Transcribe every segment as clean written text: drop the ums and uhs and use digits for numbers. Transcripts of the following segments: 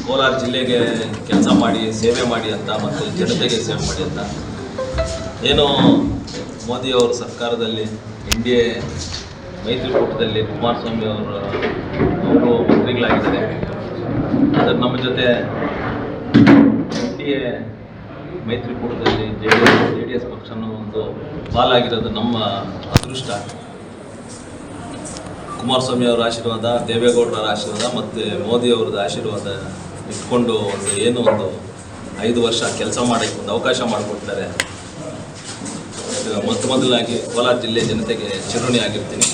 ಕೋಲಾರ ಜಿಲ್ಲೆಗೆ ಕೆಲಸ ಮಾಡಿ ಸೇವೆ ಮಾಡಿ ಅಂತ ಮತ್ತು ಜನತೆಗೆ ಸೇವೆ ಮಾಡಿ ಅಂತ ಏನು ಮೋದಿಯವರ ಸರ್ಕಾರದಲ್ಲಿ NDA ಮೈತ್ರಿಕೂಟದಲ್ಲಿ ಕುಮಾರಸ್ವಾಮಿ ಅವರು ಮಂತ್ರಿಗಳಾಗಿದ್ದಾರೆ. ಅದರ ನಮ್ಮ ಜೊತೆ NDA ಮೈತ್ರಿಕೂಟದಲ್ಲಿ JDS ಪಕ್ಷನೂ ಒಂದು ಪಾಲಾಗಿರೋದು ನಮ್ಮ ಅದೃಷ್ಟ. ಕುಮಾರಸ್ವಾಮಿ ಅವರ ಆಶೀರ್ವಾದ, ದೇವೇಗೌಡರ ಆಶೀರ್ವಾದ ಮತ್ತು ಮೋದಿಯವ್ರದ್ದು ಆಶೀರ್ವಾದ ಇಟ್ಕೊಂಡು ಒಂದು 5 ವರ್ಷ ಕೆಲಸ ಮಾಡೋಕ್ಕೆ ಒಂದು ಅವಕಾಶ ಮಾಡಿಕೊಡ್ತಾರೆ. ಮೊದಲಾಗಿ ಕೋಲಾರ ಜಿಲ್ಲೆ ಜನತೆಗೆ ಚಿರುಣಿ ಆಗಿರ್ತೀನಿ.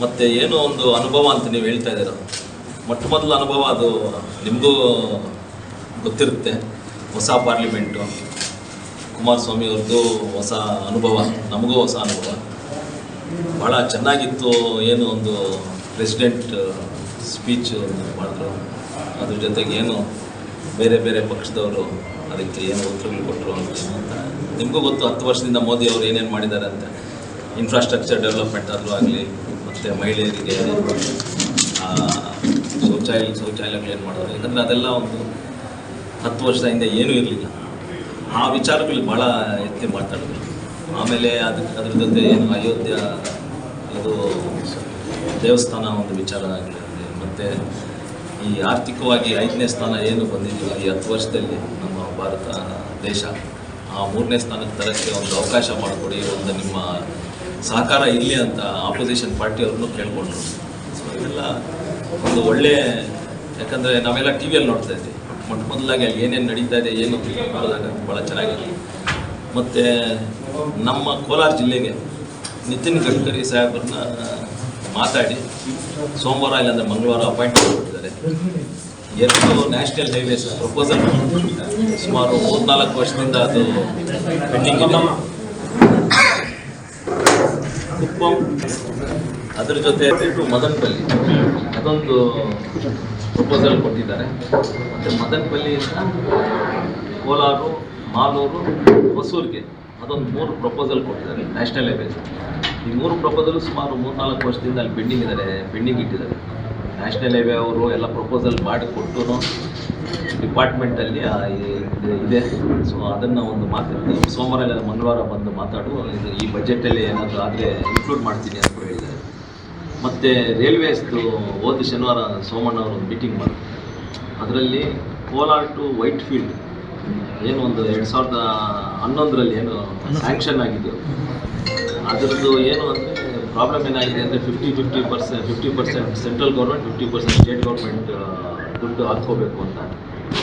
ಮತ್ತು ಏನೋ ಒಂದು ಅನುಭವ ಅಂತ ನೀವು ಹೇಳ್ತಾ ಇದ್ದೀರೋ, ಮೊದಲ ಅನುಭವ ಅದು ನಿಮಗೂ ಗೊತ್ತಿರುತ್ತೆ. ಹೊಸ ಪಾರ್ಲಿಮೆಂಟು, ಕುಮಾರಸ್ವಾಮಿ ಅವ್ರದ್ದು ಹೊಸ ಅನುಭವ, ನಮಗೂ ಹೊಸ ಅನುಭವ. ಭಾಳ ಚೆನ್ನಾಗಿತ್ತು. ಏನು ಒಂದು ಪ್ರೆಸಿಡೆಂಟ್ ಸ್ಪೀಚ್ ಮಾಡಿದ್ರು, ಅದ್ರ ಜೊತೆಗೆ ಏನು ಬೇರೆ ಬೇರೆ ಪಕ್ಷದವರು ಅದಕ್ಕೆ ಏನು ಉತ್ತರಗಳು ಕೊಟ್ಟರು ಅಂತ ನಿಮಗೂ ಗೊತ್ತು. 10 ವರ್ಷದಿಂದ ಮೋದಿ ಅವರು ಏನೇನು ಮಾಡಿದ್ದಾರೆ ಅಂತ. ಇನ್ಫ್ರಾಸ್ಟ್ರಕ್ಚರ್ ಡೆವಲಪ್ಮೆಂಟ್ ಆದರೂ ಆಗಲಿ, ಮತ್ತು ಮಹಿಳೆಯರಿಗೆ ಶೌಚಾಲಯಗಳೇನು ಮಾಡೋದು, ಯಾಕಂದರೆ ಅದೆಲ್ಲ ಒಂದು 10 ವರ್ಷದ ಹಿಂದೆ ಏನೂ ಇರಲಿಲ್ಲ. ಆ ವಿಚಾರಗಳು ಭಾಳ ಎತ್ತಿ ಮಾತಾಡಿದ್ರು. ಆಮೇಲೆ ಅದ್ರ ಜೊತೆ ಏನು ಅಯೋಧ್ಯ ಇದು ದೇವಸ್ಥಾನ ಒಂದು ವಿಚಾರ ಆಗಲಿ, ಮತ್ತು ಈ ಆರ್ಥಿಕವಾಗಿ 5ನೇ ಸ್ಥಾನ ಏನು ಬಂದಿದ್ದೀವಿ ಈ 10 ವರ್ಷದಲ್ಲಿ ನಮ್ಮ ಭಾರತ ದೇಶ, ಆ 3ನೇ ಸ್ಥಾನಕ್ಕೆ ತರಕ್ಕೆ ಒಂದು ಅವಕಾಶ ಮಾಡಿಕೊಡಿ, ಒಂದು ನಿಮ್ಮ ಸಹಕಾರ ಇರಲಿ ಅಂತ ಆಪೋಸಿಷನ್ ಪಾರ್ಟಿಯವ್ರನ್ನೂ ಕೇಳ್ಕೊಂಡ್ರು. ಸೊ ಇದೆಲ್ಲ ಒಂದು ಒಳ್ಳೆ, ಯಾಕಂದರೆ ನಾವೆಲ್ಲ ಟಿ ವಿಯಲ್ಲಿ ನೋಡ್ತಾ ಇದ್ವಿ. ಮೊದಲಾಗಿ ಅಲ್ಲಿ ಏನೇನು ನಡೀತಾ ಇದೆ ಏನು ನೋಡಿದಾಗ ಭಾಳ ಚೆನ್ನಾಗಿದೆ. ಮತ್ತು ನಮ್ಮ ಕೋಲಾರ ಜಿಲ್ಲೆಗೆ ನಿತಿನ್ ಗಡ್ಕರಿ ಸಾಹೇಬ್ರನ್ನ ಮಾತಾಡಿ ಸೋಮವಾರ ಇಲ್ಲಾಂದರೆ ಮಂಗಳವಾರ ಅಪಾಯಿಂಟ್ಮೆಂಟ್ ಕೊಟ್ಟಿದ್ದಾರೆ. 2 ನ್ಯಾಷನಲ್ ಹೈವೇಸ್ ಪ್ರಪೋಸಲ್ ಸುಮಾರು 3-4 ವರ್ಷದಿಂದ ಅದು ಪೆಂಡಿಂಗ್ ಇದೆ. ಕುಪ್ಪಂ, ಅದ್ರ ಜೊತೆ ಮದನಪಲ್ಲಿ ಅದೊಂದು ಪ್ರಪೋಸಲ್ ಕೊಟ್ಟಿದ್ದಾರೆ. ಮತ್ತು ಮದನಪಲ್ಲಿಯಿಂದ ಕೋಲಾರ, ಮಾಲೂರು, ಹೊಸೂರಿಗೆ ಅದೊಂದು 3 ಪ್ರಪೋಸಲ್ ಕೊಟ್ಟಿದ್ದಾರೆ ನ್ಯಾಷನಲ್ ಹೈವೇಸ್. ಈ 3 ಪ್ರಪೋಸಲು ಸುಮಾರು 3-4 ವರ್ಷದಿಂದ ಅಲ್ಲಿ ಪೆಂಡಿಂಗ್ ಇಟ್ಟಿದ್ದಾರೆ. ನ್ಯಾಷನಲ್ ಹೈವೇ ಅವರು ಎಲ್ಲ ಪ್ರಪೋಸಲ್ ಮಾಡಿ ಕೊಟ್ಟು ಡಿಪಾರ್ಟ್ಮೆಂಟಲ್ಲಿ ಇದೆ. ಸೊ ಅದನ್ನು ಒಂದು ಮಾತಾಡಿ ಸೋಮವಾರ ಇಲ್ಲ ಮಂಗಳವಾರ ಬಂದು ಇದು ಈ ಬಜೆಟಲ್ಲಿ ಏನಾದರೂ ಆದರೆ ಇನ್ಕ್ಲೂಡ್ ಮಾಡ್ತೀನಿ ಅಂತ ಹೇಳಿದ್ದಾರೆ. ಮತ್ತು ರೈಲ್ವೇಸ್ದು ಹೋದ ಶನಿವಾರ ಸೋಮಣ್ಣ ಅವರು ಒಂದು ಮೀಟಿಂಗ್ ಮಾಡಿದ್ರು. ಅದರಲ್ಲಿ ಕೋಲಾರ ಟು ವೈಟ್ ಫೀಲ್ಡ್ ಏನು ಒಂದು 2011ರಲ್ಲಿ ಏನು ಸ್ಯಾಂಕ್ಷನ್ ಆಗಿದ್ದು, ಅದರದ್ದು ಏನು ಅಂದರೆ ಪ್ರಾಬ್ಲಮ್ ಏನಾಗಿದೆ ಅಂದರೆ 50% ಸೆಂಟ್ರಲ್ ಗೌರ್ಮೆಂಟ್, 50% ಸ್ಟೇಟ್ ಗೌರ್ಮೆಂಟ್ ದುಡ್ಡು ಹಾಕ್ಕೋಬೇಕು ಅಂತ.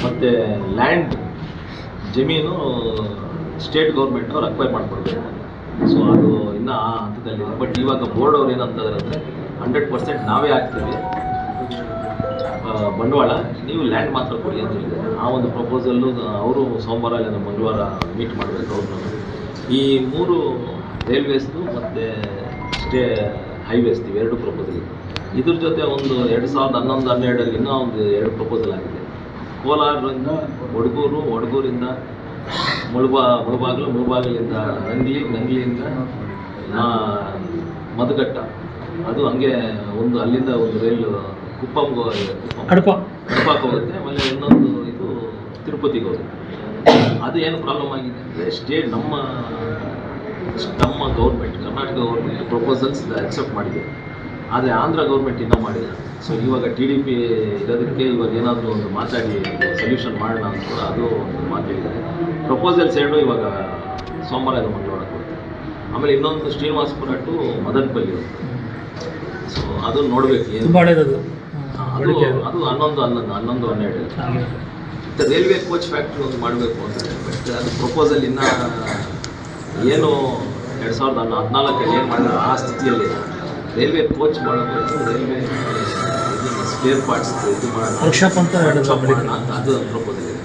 ಮತ್ತು ಲ್ಯಾಂಡ್ ಜಮೀನು ಸ್ಟೇಟ್ ಗೌರ್ಮೆಂಟ್ ಅವ್ರು ಅಕ್ವೈರ್ ಮಾಡಿಕೊಡ್ಬೇಕು. ಸೊ ಅದು ಇನ್ನೂ ಆ ಹಂತದಲ್ಲಿದೆ. ಬಟ್ ಇವಾಗ ಬೋರ್ಡ್ ಅವ್ರು ಏನಂತಂದರೆ 100% ನಾವೇ ಹಾಕ್ತೀವಿ ಬಂಡವಾಳ, ನೀವು ಲ್ಯಾಂಡ್ ಮಾತ್ರ ಕೊಡಿ ಅಂತ ಹೇಳಿದ್ದಾರೆ. ಆ ಒಂದು ಪ್ರಪೋಸಲ್ಲು ಅವರು ಸೋಮವಾರ ಇಲ್ಲ ಮಂಗಳವಾರ ಮೀಟ್ ಮಾಡಬೇಕು ಅವ್ರನ್ನ. ಈ 3 ರೈಲ್ವೇಸ್ದು ಮತ್ತು ಹೈವೇಸ್ದು 2 ಪ್ರಪೋಸಲ್ ಇದೆ. ಇದ್ರ ಜೊತೆ ಒಂದು 2011-12ರಲ್ಲಿ ಇನ್ನೂ ಒಂದು 2 ಪ್ರಪೋಸಲ್ ಆಗಿದೆ. ಕೋಲಾರದಿಂದ ಒಡಗೂರಿಂದ ಮುಳಬಾಗಿಲಿಂದ ನಂಗ್ಲಿಯಿಂದ ಮದಗಟ್ಟ, ಅದು ಹಂಗೆ ಒಂದು ಅಲ್ಲಿಂದ ಒಂದು ರೈಲು ಕಡಪಕ್ಕೆ ಹೋಗುತ್ತೆ. ಆಮೇಲೆ ಇನ್ನೊಂದು ಇದು ತಿರುಪತಿಗೆ ಹೋಗುತ್ತೆ. ಅದು ಏನು ಪ್ರಾಬ್ಲಮ್ ಆಗಿದೆ ಅಂದರೆ ನಮ್ಮ government, Karnataka government proposals accept ಮಾಡಿದೆ, ಆದರೆ ಆಂಧ್ರ ಗೌರ್ಮೆಂಟ್ ಇನ್ನೂ ಮಾಡಿಲ್ಲ. ಸೊ ಇವಾಗ TDP ಇರೋದಕ್ಕೆ ಇವಾಗ ಏನಾದರೂ ಒಂದು ಮಾತಾಡಿ ಸೊಲ್ಯೂಷನ್ ಮಾಡೋಣ ಅಂತ ಕೂಡ ಅದು ಒಂದು ಮಾತಾಡಿದ್ದಾರೆ. ಪ್ರಪೋಸಲ್ಸ್ 2 ಇವಾಗ ಸೋಮವಾರ ಇದು ಮಂಗಳವಾರ ಕೊಡ್ತಾರೆ. ಆಮೇಲೆ ಇನ್ನೊಂದು ಶ್ರೀನಿವಾಸಪುರ ಟು ಮದನಪಲ್ಲಿ ಹೋಗ್ತದೆ. ಸೊ ಅದು ನೋಡಬೇಕು ಏನು ಅದು 11-12 ಮತ್ತು ರೈಲ್ವೆ ಕೋಚ್ ಫ್ಯಾಕ್ಟ್ರಿ ಒಂದು ಮಾಡಬೇಕು ಅಂತ. ಬಟ್ ಅದು ಪ್ರಪೋಸಲ್ ಇನ್ನೂ ಏನು 2014ರಲ್ಲಿ ಏನು ಮಾಡಿದ್ರೆ ಆ ಸ್ಥಿತಿಯಲ್ಲಿದೆ. ರೈಲ್ವೆ ಕೋಚ್ ಮಾಡಬೇಕು, ರೈಲ್ವೆ ಸ್ಪೇರ್ ಪಾರ್ಟ್ಸ್ ಇದು ಮಾಡೋಣ ಅಂತ ಅದು ಪ್ರಪೋಸಲ್ ಇದೆ.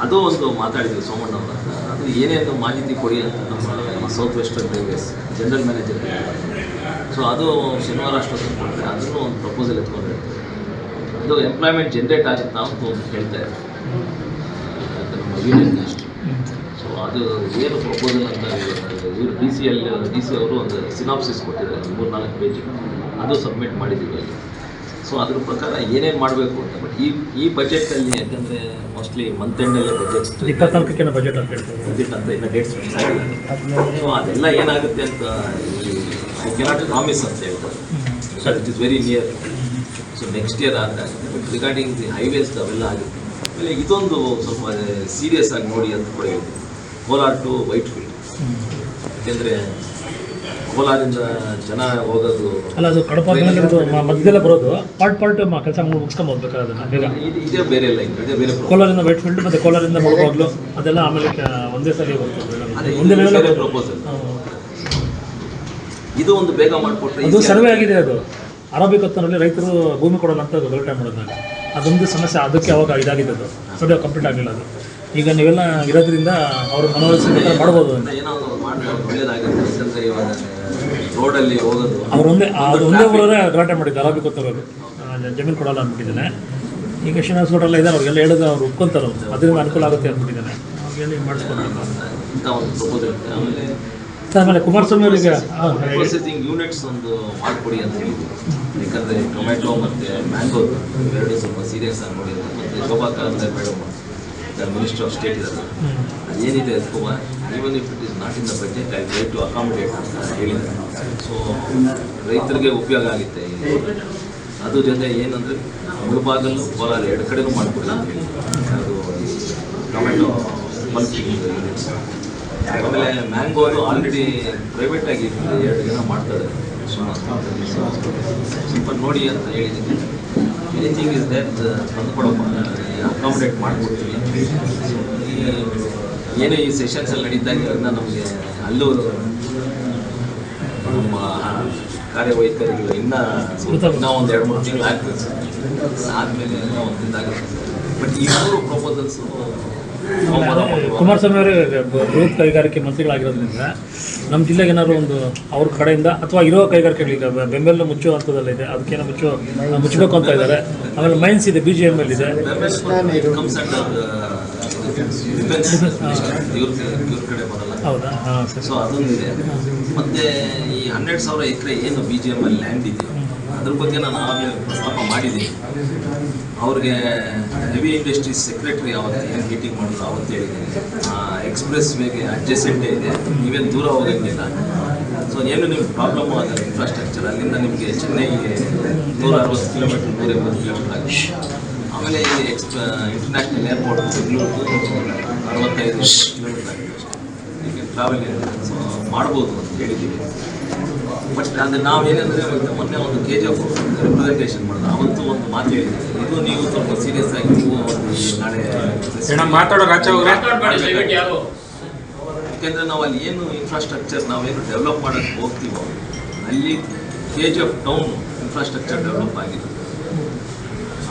ಅದು ಒಂದು ಮಾತಾಡಿದ್ವಿ ಸೋಮಣ್ಣ ಅವರ ಹತ್ರ. ಅದು ಏನೇನು ಮಾಹಿತಿ ಕೊಡಿ ಅಂತ ನಮ್ಮ south western railways general manager. So ಅದು ಶನಿವಾರ ಅಷ್ಟೊತ್ತಿಗೆ ಕೊಟ್ಟರೆ ಅದನ್ನು ಒಂದು ಪ್ರಪೋಸಲ್ ಎತ್ಕೊಂಡಿರ್ತೀವಿ. ಅದು ಎಂಪ್ಲಾಯ್ಮೆಂಟ್ ಜನ್ರೇಟ್ ಆಗುತ್ತಾ ಅಂತ ಒಂದು ಹೇಳ್ತಾ ಇದ್ದಾರೆ ನಮ್ಮ ಯೂನಿಯನ್ ಅಷ್ಟು. ಸೊ ಅದು ಏನು ಪ್ರಪೋಸಲ್ ಅಂತ ಇವರು ಡಿ ಸಿ ಅವರು ಒಂದು ಸಿನಾಪ್ಸಿಸ್ ಕೊಟ್ಟಿದ್ದಾರೆ 3-4 ಪೇಜ್. ಅದು ಸಬ್ಮಿಟ್ ಮಾಡಿದ್ದೀವಿ ಅಲ್ಲಿ. ಸೊ ಅದ್ರ ಪ್ರಕಾರ ಏನೇನು ಮಾಡಬೇಕು ಅಂತ. ಬಟ್ ಈ ಬಜೆಟಲ್ಲಿ ಯಾಕಂದರೆ ಮೋಸ್ಟ್ಲಿ ಮಂತ್ ಎಂಡಲ್ಲೇ ಬಜೆಟ್ 24ಕ್ಕೆ ಬಜೆಟ್ ಅಂತ ಇನ್ನು ಡೇಟ್ಸ್ ಫಿಕ್ಸ್ ಆಗಿಲ್ಲ. ಸೊ ಅದೆಲ್ಲ ಏನಾಗುತ್ತೆ ಅಂತ ಐ ಕೆನಾಟ್ ಪ್ರಾಮಿಸ್ ಅಂತ ಹೇಳ್ತಾರೆ. So it is very near. So next year ಆದರೆ ಬಟ್ ರಿಗಾರ್ಡಿಂಗ್ ದಿ ಹೈವೇಸ್ ಅವೆಲ್ಲ ಆಗುತ್ತೆ. ಆಮೇಲೆ ಇದೊಂದು ಸ್ವಲ್ಪ ಸೀರಿಯಸ್ ಆಗಿ ನೋಡಿ ಅಂತ ಕೂಡ ಹೇಳ್ತೀನಿ, ಕೋಲಾರ ಟು ವೈಟ್ಫೀಲ್ಡ್. ಯಾಕೆಂದರೆ ಕೋಲಾರಿಂದ ಜನ ಹೋಗೋದು ಅಲ್ಲ, ಅದು ಕಡಪ ಮಧ್ಯದಲ್ಲೇ ಬರೋದು ಪಾರ್ಟ್ ಕೆಲಸ ಮುಗಿಸ್ಕೊಂಡು ಹೋಗ್ಬೇಕಾದ್ರೆ ಅದನ್ನು ಬೇಗ ಇದೇ ಬೇರೆ ಇಲ್ಲ, ಇದೇ ಬೇರೆ ಕೋಲಾರಿಂದ ವೈಟ್ಫೀಲ್ಡ್ ಮತ್ತು ಕೋಲಾರಿಂದ ಮುಳುಬಾಗ್ಲು ಅದೆಲ್ಲ ಆಮೇಲೆ ಒಂದೇ ಸಲ ಬೇರೆ ಪ್ರಪೋಸಲ್. ಇದು ಒಂದು ಬೇಗ ಮಾಡಿಕೊಟ್ರೆ ಅದು ಸರ್ವೆ ಆಗಿದೆ. ಅದು ಅರಬ್ಬಿ ಕೊತ್ತನಲ್ಲಿ ರೈತರು ಭೂಮಿ ಕೊಡೋಣ ಅಂತ ಗಲಾಟೆ ಮಾಡೋದಾಗ ಅದೊಂದು ಸಮಸ್ಯೆ. ಅದಕ್ಕೆ ಅವಾಗ ಇದಾಗಿದೆ, ಅದು ಸರ್ವೆ ಕಂಪ್ಲೀಟ್ ಆಗಲಿಲ್ಲ. ಅದು ಈಗ ನೀವೆಲ್ಲ ಇರೋದ್ರಿಂದ ಅವರು ಮನವೊಲಿಸಿದ ಮಾಡ್ಬೋದು ಅಂತ ಏನೋ ಮಾಡಬೇಕು, ಒಳ್ಳೇದಾಗುತ್ತೆ. ಯಾಕಂದರೆ ಇವಾಗ ರೋಡಲ್ಲಿ ಹೋಗೋದು ಅವ್ರು ಅದು ಒಂದೇ ಊರೇ ಗಲಾಟೆ ಮಾಡಿದ್ದು ಅರಬ್ಬಿ ಕೊತ್ತವರು ಜಮೀನು ಕೊಡಲ್ಲ ಅಂದ್ಬಿಟ್ಟಿದ್ದಾನೆ. ಈಗ ಶ್ರೀನಿವಾಸಗೌಡರೆಲ್ಲ ಇದ್ದಾರೆ, ಅವ್ರಿಗೆಲ್ಲ ಹೇಳಿದ್ರೆ ಅವ್ರು ಒಪ್ಕೊಂತಾರೆ, ಅದರಿಂದ ಅನುಕೂಲ ಆಗುತ್ತೆ ಅಂದ್ಬಿಟ್ಟಿದ್ದಾನೆ. ಅವ್ರಿಗೆ ಹೇಳಿ ಮಾಡಿಸ್ಕೊಂಡು ಇಂಥ ಒಂದು ಪ್ರಪೋಸಲ್. ಆಮೇಲೆ ಕುಮಾರಸ್ವಾಮಿ ಅವರಿಗೆ ಪ್ರೊಸೆಸಿಂಗ್ ಯೂನಿಟ್ಸ್ ಒಂದು ಮಾಡಿಕೊಡಿ ಅಂತ ಹೇಳಿದ್ರು. ಯಾಕಂದರೆ ಟೊಮೆಟೊ ಮತ್ತು ಮ್ಯಾಂಗೋ ಎರಡು ಸ್ವಲ್ಪ ಸೀರಿಯಸ್ ಆಗಿ ನೋಡಿ. ಮತ್ತು Shobha Karandlaje madam minister of state ಇದ್ದಾರೆ, ಅದೇನಿದೆ Kumar, even if it is not in the budget I try to accommodate ಅಂತ ಹೇಳಿದ್ದಾರೆ. ಸೊ ರೈತರಿಗೆ ಉಪಯೋಗ ಆಗುತ್ತೆ. ಅದ್ರ ಜೊತೆ ಏನಂದರೆ ಮುಳುಬಾಗಲು ಕೋಲಾರ ಎರಡು ಕಡೆನೂ ಮಾಡಿಕೊಡಿ ಅಂತ ಹೇಳಿ ಅದು ಟೊಮೆಟೊ ಬಲ್ಕಿಂಗ್ ಯೂನಿಟ್ಸ್. ಆಮೇಲೆ ಮ್ಯಾಂಗೋದು ಆಲ್ರೆಡಿ ಪ್ರೈವೇಟಾಗಿ 2 ಜನ ಮಾಡ್ತಾರೆ. ಸ್ವಲ್ಪ ನೋಡಿ ಅಂತ ಹೇಳಿದ್ದೀನಿ. ಎನಿಥಿಂಗ್ ಇಸ್ ದಟ್ ತಂದುಕೊಡಪ್ಪ, ಅಕಾಮಿಡೇಟ್ ಮಾಡಿಕೊಡ್ತೀವಿ. ಏನೋ ಈ ಸೆಷನ್ಸಲ್ಲಿ ನಡೀತಾ ಇರೋದ್ರಿಂದ ನಮಗೆ ಅಲ್ಲೂ ನಮ್ಮ ಕಾರ್ಯವೈಖರಿಗಳು ಇನ್ನೂ ಒಂದು 2-3 ತಿಂಗಳು ಆಗ್ತದೆ. ಆದಮೇಲೆ ಒಂದು ಇದಾಗುತ್ತೆ. ಬಟ್ ಈ 3 ಪ್ರಪೋಸಲ್ಸು ಕುಮಾರಸ್ವಾಮಿ ಅವರೇ ಬೃಹತ್ ಕೈಗಾರಿಕೆ ಮಂತ್ರಿಗಳಾಗಿರೋದ್ರಿಂದ ನಮ್ಮ ಜಿಲ್ಲೆಗೆ ಏನಾದ್ರು ಒಂದು ಅವ್ರ ಕಡೆಯಿಂದ ಅಥವಾ ಇರೋ ಕೈಗಾರಿಕೆಗಳಿಗೆ ಬೆಂಬಲ ಮುಚ್ಚುವಂಥದ್ದೆಲ್ಲ ಇದೆ, ಅದಕ್ಕೇನೋ ಮುಚ್ಚಬೇಕು ಅಂತ ಇದ್ದಾರೆ. ಆಮೇಲೆ ಮೈನ್ಸ್ ಇದೆ, BGML ಇದೆ. ಹೌದಾ? ಹಾಂ ಸರಿ. ಸೊ ಅದೊಂದಿದೆ. ಮತ್ತು ಈ 12,000 ಎಕರೆ ಏನು BGML ಲ್ಯಾಂಡ್ ಇದೆ ಅದ್ರ ಬಗ್ಗೆ ನಾನು ಆವಾಗಲೇ ಪ್ರಸ್ತಾಪ ಮಾಡಿದ್ದೀನಿ. ಅವ್ರಿಗೆ ಹೆವಿ ಇಂಡಸ್ಟ್ರೀಸ್ ಸೆಕ್ರೆಟರಿ ಅವತ್ತು ಏನು ಮೀಟಿಂಗ್ ಮಾಡಿದ್ರು ಅವತ್ತು ಹೇಳಿದ್ದೀನಿ, ಎಕ್ಸ್ಪ್ರೆಸ್ ವೇಗೆ ಅಡ್ಜಸೆಂಟೇ ಇದೆ, ನೀವೇನು ದೂರ ಹೋಗೋಂಗಿಲ್ಲ. ಸೊ ಏನು ನಿಮ್ಗೆ ಪ್ರಾಬ್ಲಮ್ ಆಗಲ್ಲ ಇನ್ಫ್ರಾಸ್ಟ್ರಕ್ಚರ್. ಅಲ್ಲಿಂದ ನಿಮಗೆ ಚೆನ್ನೈಗೆ 160 ಕಿಲೋಮೀಟ್ರ್ 180 ಕಿಲೋಮೀಟ್ರ್ ಆಗುತ್ತೆ. ಆಮೇಲೆ ಇಲ್ಲಿ ಇಂಟರ್ನ್ಯಾಷನಲ್ ಏರ್ಪೋರ್ಟ್ ಬೆಂಗಳೂರು 65 ಕಿಲೋಮೀಟ್ರ್ ಆಗಿದೆ ಅಷ್ಟೇ. ಈಗ ಟ್ರಾವೆಲಿಂಗ್ ಸೊ ಮಾಡ್ಬೋದು ಅಂತ ಹೇಳಿದ್ದೀವಿ. ಬಟ್ ಅಂದರೆ ನಾವೇನೆಂದರೆ ಮೊನ್ನೆ ಒಂದು KGF ರಿಪ್ರೆಸೆಂಟೇಷನ್ ಮಾಡಿದ್ರು, ಅವತ್ತು ಒಂದು ಮಾತು ಹೇಳಿದ್ದೀವಿ, ಇದು ನೀವು ಸ್ವಲ್ಪ ಸೀರಿಯಸ್ ಆಗಿ ನೀವು ನಾಳೆ ಯಾಕೆಂದರೆ ನಾವು ಅಲ್ಲಿ ಏನು ಇನ್ಫ್ರಾಸ್ಟ್ರಕ್ಚರ್ ನಾವೇನು ಡೆವಲಪ್ ಮಾಡೋಕ್ಕೆ ಹೋಗ್ತೀವೋ ಅಲ್ಲಿ KGF ಟೌನ್ ಇನ್ಫ್ರಾಸ್ಟ್ರಕ್ಚರ್ ಡೆವಲಪ್ ಆಗಿದೆ.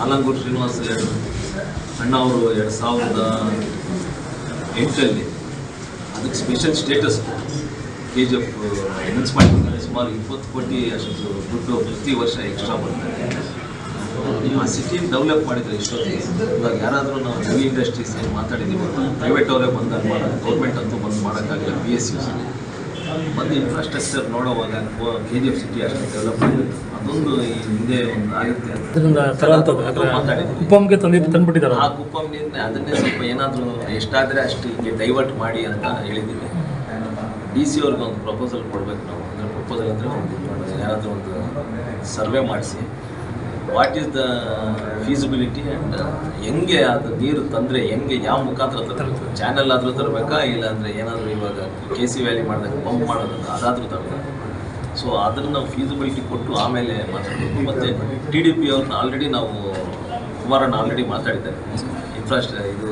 ಆಲಂಗೂರು ಶ್ರೀನಿವಾಸ ಅಣ್ಣ ಅವರು 2008 ಅದಕ್ಕೆ ಸ್ಪೆಷಲ್ ಸ್ಟೇಟಸ್ KGF ಮುನ್ಸಿಪಾಲಿಟಿ ಸುಮಾರು 20 ಕೋಟಿ ಅಷ್ಟು ದುಡ್ಡು ಪ್ರತಿ ವರ್ಷ ಎಕ್ಸ್ಟ್ರಾ ಬರ್ತಾರೆ. ಆ ಸಿಟಿನ ಡೆವಲಪ್ ಮಾಡಿದರೆ ಇಷ್ಟೊತ್ತಿಗೆ. ಇವಾಗ ಯಾರಾದರೂ ನಾವು ಹೆವಿ ಇಂಡಸ್ಟ್ರೀಸ್ ಏನು ಮಾತಾಡಿದ್ದೀವಿ, ಪ್ರೈವೇಟ್ ಅವರೇ ಬಂದು ಮಾಡೋದು, ಗೌರ್ಮೆಂಟ್ ಅಂತೂ ಬಂದು ಮಾಡೋಕ್ಕಾಗಲ್ಲ. PSUs ಬಂದು ಇನ್ಫ್ರಾಸ್ಟ್ರಕ್ಚರ್ ನೋಡೋವಾಗ KGF ಸಿಟಿ ಅಷ್ಟು ಡೆವಲಪ್ ಆಗಿದೆ. ಅದೊಂದು ಈ ಹಿಂದೆ ಒಂದು ಆಗುತ್ತೆ ಮಾತಾಡಿದ್ದೀವಿ. ಕುಪ್ಪಂಗೆ ತಂದುಬಿಟ್ಟಿದ್ದಾರೆ. ಆ ಕುಪ್ಪಂನಿಂದ ಅದನ್ನೇ ಸ್ವಲ್ಪ ಏನಾದರೂ ಎಷ್ಟಾದರೆ ಅಷ್ಟು ಹಿಂಗೆ ಡೈವರ್ಟ್ ಮಾಡಿ ಅಂತ ಹೇಳಿದ್ದೀವಿ. DC ಅವ್ರಿಗೆ ಒಂದು ಪ್ರಪೋಸಲ್ ಕೊಡಬೇಕು ನಾವು. ಅಂದರೆ ಪ್ರಪೋಸಲ್ ಅಂದರೆ ಒಂದು ಯಾರಾದರೂ ಒಂದು ಸರ್ವೆ ಮಾಡಿಸಿ what is the feasibility and ಹೆಂಗೆ ಅದು ನೀರು ತಂದರೆ ಹೆಂಗೆ ಯಾವ ಮುಖಾಂತರ ತರಬೇಕು, ಚಾನಲ್ ಆದರೂ ತರಬೇಕಾ, ಇಲ್ಲಾಂದರೆ ಏನಾದರೂ ಇವಾಗ KC ವ್ಯಾಲಿ ಮಾಡಿದಾಗ ಪಂಪ್ ಮಾಡೋದನ್ನು ಅದಾದರೂ ತರಬೇಕು. ಸೊ ಅದನ್ನು ನಾವು ಫೀಸಿಬಿಲಿಟಿ ಕೊಟ್ಟು ಆಮೇಲೆ ಮಾತಾಡಬೇಕು. ಮತ್ತು TDP ಅವ್ರನ್ನ ಆಲ್ರೆಡಿ ನಾವು ಕುಮಾರಣ್ಣ ಆಲ್ರೆಡಿ ಮಾತಾಡಿದ್ದಾರೆ, ಇದು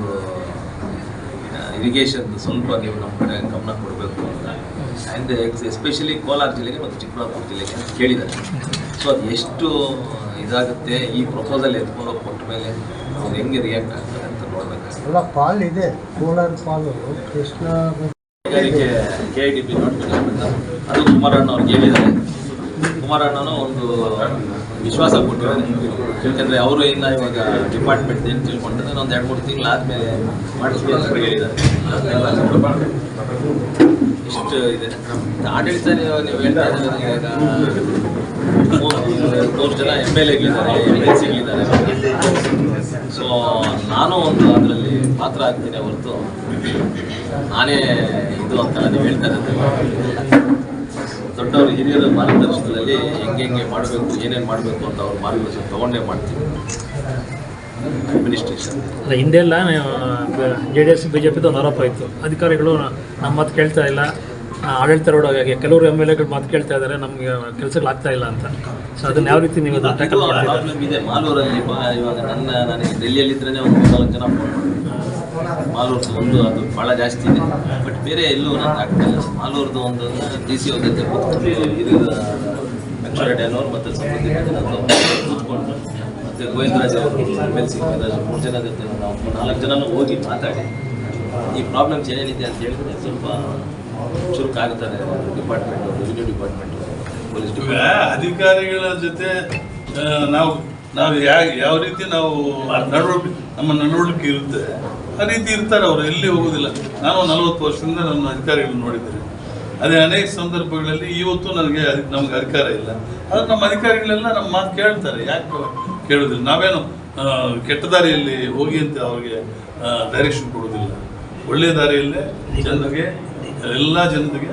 ಇರಿಗೇಷನ್ ಸ್ವಲ್ಪ ನೀವು ನಮ್ಮ ಕಡೆ ಗಮನ ಕೊಡಬೇಕು ಅಂತ. ಆ್ಯಂಡ್ ಎಸ್ಪೆಷಲಿ ಕೋಲಾರ ಜಿಲ್ಲೆಗೆ ಮತ್ತು ಚಿಕ್ಕಬಳ್ಳಾಪುರ ಜಿಲ್ಲೆಗೆ ಕೇಳಿದ್ದಾರೆ. ಸೊ ಅದು ಎಷ್ಟು ಇದಾಗುತ್ತೆ ಈ ಪ್ರಪೋಸಲ್ ಎತ್ಕೊಂಡು ಕೊಟ್ಟ ಮೇಲೆ ಅವ್ರು ಹೆಂಗೆ ರಿಯಾಕ್ಟ್ ಆಗ್ತಾರೆ ಅಂತ ನೋಡಬೇಕು. ಪಾಲ್ ಇದೆ, ಕೋಲಾರ ಪಾಲು ಕೃಷ್ಣ ಕೈಗಾರಿಕೆ KIDP ನೋಡ್ಬೇಕು. ಅದು ಕುಮಾರಣ್ಣ ಅವ್ರಿಗೆ ಹೇಳಿದ್ದಾರೆ. ಕುಮಾರಣ್ಣನೂ ಒಂದು ವಿಶ್ವಾಸ ಕೊಟ್ಟಿದ್ದಾರೆ. ಯಾಕೆಂದರೆ ಅವರು ಇನ್ನು ಇವಾಗ ಡಿಪಾರ್ಟ್ಮೆಂಟ್ ಏನು ತಿಳ್ಕೊಂಡಿದ್ದಾರೆ, ಒಂದು 2-3 ತಿಂಗಳು ಆದಮೇಲೆ ಮಾಡಿಸ್ಬೇಕು ಅಂತ ಹೇಳಿದ್ದಾರೆ. ಇಷ್ಟು ಇದೆ ಆಡಳಿತ. ನೀವು ಹೇಳ್ತಾ ಇದ್ದೀರ ಈಗ 3 ಜನ MLAಗಳಿದ್ದಾರೆ, MLCಗಳಿದ್ದಾರೆ. ಸೊ ನಾನು ಒಂದು ಅದರಲ್ಲಿ ಪಾತ್ರ ಆಗ್ತೀನಿ ಹೊರತು ನಾನೇ ಇದು ಅಂತ ನೀವು ಹೇಳ್ತಾ ಇದ್ದೆ. ದೊಡ್ಡವರು ಹಿರಿಯರ ಮಾರ್ಗದರ್ಶನದಲ್ಲಿ ಹೆಂಗೆ ಮಾಡಬೇಕು, ಏನೇನು ಮಾಡಬೇಕು ಅಂತ ಅವ್ರ ಮಾರ್ಗದರ್ಶನ ತೊಗೊಂಡೇ ಮಾಡ್ತೀವಿ ಅಡ್ಮಿನಿಸ್ಟ್ರೇಷನ್. ಅಲ್ಲ, ಹಿಂದೆ ಎಲ್ಲ JDS BJPದು ಒಂದು ಆರೋಪ ಇತ್ತು, ಅಧಿಕಾರಿಗಳು ನಮ್ಮ ಮಾತು ಕೇಳ್ತಾ ಇಲ್ಲ, ಆಡಳಿತಾರೂಢವಾಗಿ ಕೆಲವರು MLAಗಳು ಮಾತು ಕೇಳ್ತಾ ಇದ್ದಾರೆ, ನಮಗೆ ಕೆಲಸಗಳಾಗ್ತಾ ಇಲ್ಲ ಅಂತ. ಸೊ ಅದನ್ನು ಯಾವ ರೀತಿ ನೀವು ಅದನ್ನು ಟ್ಯಾಕಲ್ ಮಾಡ್ತೀರಾ? ಪ್ರಾಬ್ಲಮ್ ಇದೆ ಮಾಲೂರಲ್ಲಿ. ಇವಾಗ ನನಗೆ ಡೆಲ್ಲಿಯಲ್ಲಿದ್ರೇ ಒಂದು 4 ಜನ ಫೋನ್ ಮಾಡಿ ಮಾಲೂರ್ದು ಒಂದು ಅದು ಭಾಳ ಜಾಸ್ತಿ ಇದೆ. ಬಟ್ ಬೇರೆ ಎಲ್ಲೂ ನಾನು ಆಗ್ತಾಯಿಲ್ಲ. ಮಾಲೂರ್ದು ಒಂದು DC ಅವ್ರ ಜೊತೆ ಕೂತ್ಕೊಂಡು ಹಿರಿಯ ವೆಂಕಟರೆಡ್ಡಿಯವರು ಮತ್ತು ಕೂತ್ಕೊಂಡು ಮತ್ತು ಗೋವಿಂದರಾಜ್ ಅವರು MLC 3 ಜನ ಜೊತೆ ನಾವು 4 ಜನನೂ ಹೋಗಿ ಮಾತಾಡಿ ಈ ಪ್ರಾಬ್ಲಮ್ಸ್ ಏನೇನಿದೆ ಅಂತ ಹೇಳಿದ್ರೆ ಸ್ವಲ್ಪ ಚುರುಕಾಗುತ್ತಾರೆ. Department, revenue department, police department ಅಧಿಕಾರಿಗಳ ಜೊತೆ ನಾವು ಯಾವ ರೀತಿ ನಾವು ನಮ್ಮ ನಡವಳಿಕೆ ಇರುತ್ತೆ ಆ ರೀತಿ ಇರ್ತಾರೆ. ಅವರು ಎಲ್ಲಿ ಹೋಗೋದಿಲ್ಲ. ನಾನು 40 ವರ್ಷದಿಂದ ನನ್ನ ಅಧಿಕಾರಿಗಳು ನೋಡಿದ್ದೇನೆ. ಅದೇ ಅನೇಕ ಸಂದರ್ಭಗಳಲ್ಲಿ ಇವತ್ತು ನಮಗೆ ಅಧಿಕಾರ ಇಲ್ಲ, ಆದರೆ ನಮ್ಮ ಅಧಿಕಾರಿಗಳೆಲ್ಲ ನಮ್ಮ ಮಾತು ಕೇಳ್ತಾರೆ. ಯಾಕೆ ಕೇಳೋದಿಲ್ಲ? ನಾವೇನು ಕೆಟ್ಟ ದಾರಿಯಲ್ಲಿ ಹೋಗಿ ಅಂತ ಅವ್ರಿಗೆ ಡೈರೆಕ್ಷನ್ ಕೊಡೋದಿಲ್ಲ. ಒಳ್ಳೆಯ ದಾರಿಯಲ್ಲೇ ಜನರಿಗೆ, ಎಲ್ಲ ಜನರಿಗೆ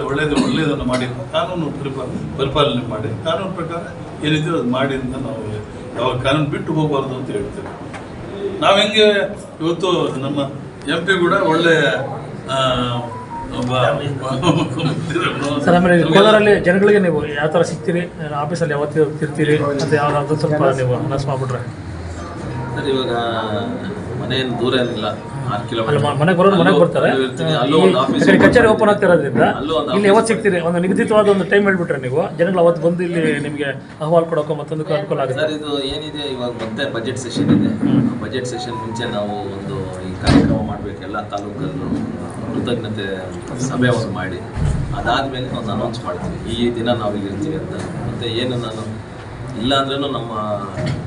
ಒಳ್ಳೆಯದನ್ನು ಮಾಡಿ ಕಾನೂನು ಪರಿಪಾಲನೆ ಮಾಡಿ ಕಾನೂನು ಪ್ರಕಾರ ಏನಿದೆಯೋ ಅದು ಮಾಡಿ ಅಂತ ನಾವು ಯಾವಾಗ ಕಾನೂನು ಬಿಟ್ಟು ಹೋಗಬಾರ್ದು ಅಂತ ಹೇಳ್ತೇವೆ. ನಾವು ಹೆಂಗೆ ಇವತ್ತು ನಮ್ಮ MP ಕೂಡ ಒಳ್ಳೆಯ ಸರ್, ಆಮೇಲೆ ಕೋಲಾರಲ್ಲಿ ಜನಗಳಿಗೆ ನೀವು ಯಾವ ಥರ ಸಿಗ್ತೀರಿ, ಆಫೀಸಲ್ಲಿ ಯಾವತ್ತು ಇರ್ತೀರಿ ಅಂತ ಯಾವ್ದು ಸ್ವಲ್ಪ ನೀವು ಅನೌನ್ಸ್ ಮಾಡಿಬಿಟ್ರೆ. ಸರ್, ಇವಾಗ ಮನೆಯನ್ನು ದೂರ ಏನಿಲ್ಲ, 6 ಕಿಲೋಮೀಟರ್. ಮನೆಗೆ ಬರೋದು ಮನೆಗೆ ಬರ್ತಾರೆ. ಅಲ್ಲೂ ಒಂದು ಆಫೀಸ್, ಕಚೇರಿ ಓಪನ್ ಆಗ್ತಿರೋದ್ರಿಂದ ಒಂದು ಇಲ್ಲಿ ಯಾವತ್ತು ಸಿಗ್ತೀರಿ? ಒಂದು ನಿಗದಿತವಾದ ಒಂದು ಟೈಮ್ ಹೇಳ್ಬಿಟ್ರೆ ನೀವು ಜನಗಳು ಅವತ್ತು ಬಂದು ಇಲ್ಲಿ ನಿಮಗೆ ಅಹವಾಲು ಕೊಡೋಕೆ ಮತ್ತೊಂದಕ್ಕೆ ಅನುಕೂಲ ಆಗುತ್ತೆ. ಸರ್, ಇದು ಏನಿದೆ ಇವಾಗ ಮತ್ತೆ ಬಜೆಟ್ ಸೆಷನ್ ಇದೆ. ಬಜೆಟ್ ಸೆಷನ್ ಮುಂಚೆ ನಾವು ಒಂದು ಈ ಕಾರ್ಯಕ್ರಮ ಮಾಡಬೇಕು. ಎಲ್ಲ ತಾಲೂಕಲ್ಲೂ ಕೃತಜ್ಞತೆ ಸಭೆ ಒಂದು ಮಾಡಿ ಅದಾದಮೇಲೆ ಒಂದು ಅನೌನ್ಸ್ ಮಾಡ್ತೀವಿ, ಈ ದಿನ ನಾವು ಇಲ್ಲಿ ಇರ್ತೀವಿ ಅಂತ. ಮತ್ತು ಏನು ನಾನು ಇಲ್ಲ ಅಂದ್ರೂ ನಮ್ಮ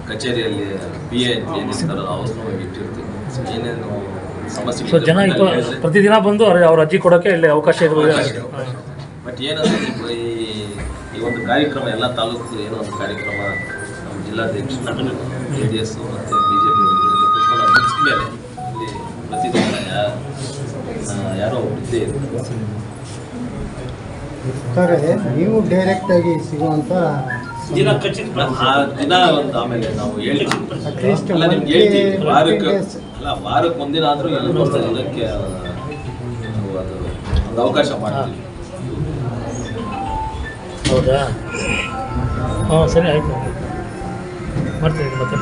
ಕಚೇರಿಯಲ್ಲಿ PA ಏನಿರ್ತಾರೋ ಅವ್ರನ್ನೂ ಇಟ್ಟಿರ್ತೀವಿ. ಏನೇನು ಸಮಸ್ಯೆ ಸೊ ಜನ ಪ್ರತಿದಿನ ಬಂದು ಅವ್ರ ಅರ್ಜಿ ಕೊಡೋಕ್ಕೆ ಇಲ್ಲಿ ಅವಕಾಶ ಇರುವುದು. ಬಟ್ ಏನಂದರೆ ಈ ಒಂದು ಕಾರ್ಯಕ್ರಮ ಎಲ್ಲ ತಾಲೂಕು ಏನೋ ಒಂದು ಕಾರ್ಯಕ್ರಮ ನಮ್ಮ ಜಿಲ್ಲಾಧ್ಯಕ್ಷರು JDS ಮತ್ತು BJP ಕೂತ್ಕೊಂಡು ಮುಗಿಸಿದ ಮೇಲೆ ಇಲ್ಲಿ ಪ್ರತಿದಿನ ಯಾರೋ ಇದ್ದೇ ಇರುತ್ತೆ. ನೀವು ಡೈರೆಕ್ಟಾಗಿ ಸಿಗುವಂಥ ಆ ದಿನ ಒಂದು ಆಮೇಲೆ ನಾವು ಹೇಳ್ತೀವಿ. ಅಟ್ಲೀಸ್ಟ್ ಅಲ್ಲ, ನಿಮ್ಗೆ ಹೇಳ್ತೀವಿ ವಾರಕ್ಕೆ ಒಂದಿನ ಆದರೂ ಇದಕ್ಕೆ ನಾವು ಅದು ಒಂದು ಅವಕಾಶ ಮಾಡ್ತೀವಿ. ಹೌದಾ? ಹಾಂ, ಸರಿ, ಆಯಿತು, ಮಾಡ್ತೀವಿ ಮತ್ತೆ.